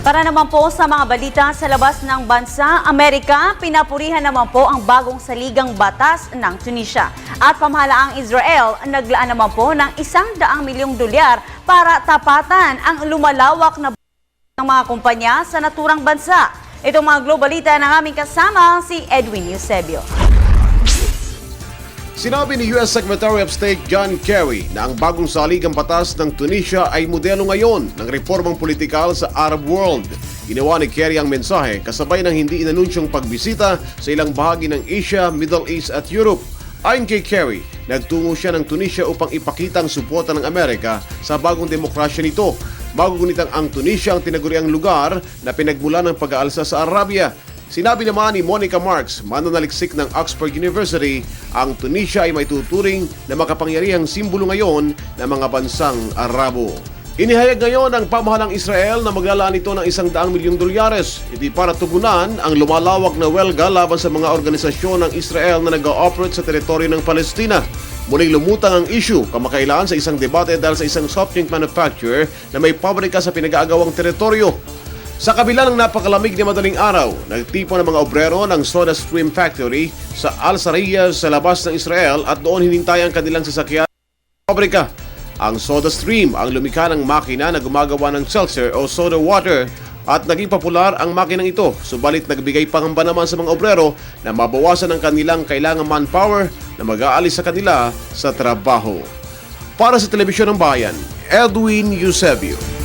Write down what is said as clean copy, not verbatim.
Para naman po sa mga balita sa labas ng bansa, Amerika, pinapurihan naman po ang bagong saligang batas ng Tunisia. At pamahalaang Israel, naglaan naman po ng $100 milyong para tapatan ang lumalawak na ng mga kumpanya sa naturang bansa. Itong mga globalita ng aming kasama si Edwin Eusebio. Sinabi ni U.S. Secretary of State John Kerry na ang bagong saligang batas ng Tunisia ay modelo ngayon ng reformang politikal sa Arab world. Ginawa ni Kerry ang mensahe kasabay ng hindi inanunsyong pagbisita sa ilang bahagi ng Asia, Middle East at Europe. Ayon kay Kerry, nagtungo siya ng Tunisia upang ipakita ang suporta ng Amerika sa bagong demokrasya nito. Magugunitang ang Tunisia ang tinaguriang lugar na pinagmula ng pag-aalsa sa Arabia. Sinabi naman ni Monica Marks, mananaliksik ng Oxford University, ang Tunisia ay may tuturing na makapangyarihang simbolo ngayon ng mga bansang Arabo. Inihayag ngayon ng pamahalang Israel na maglalaan ito ng $100 milyong, hindi para tugunan ang lumalawak na welga laban sa mga organisasyon ng Israel na nag-ooperate sa teritoryo ng Palestina. Muling lumutang ang issue kamakailan sa isang debate dahil sa isang soft drink manufacturer na may pabrika sa pinag-aagawang teritoryo. Sa kabila ng napakalamig na madaling araw, nagtipon ng mga obrero ng Soda Stream Factory sa Al-Sariyah sa labas ng Israel at doon hinintay ang kanilang sasakyan sa pabrika. Ang Soda Stream ang lumikha ng makina na gumagawa ng seltzer o soda water at naging popular ang makinang ito. Subalit nagbigay pangamba naman sa mga obrero na mabawasan ang kanilang kailangang manpower na mag-aalis sa kanila sa trabaho. Para sa Telebisyon ng Bayan, Edwin Eusebio.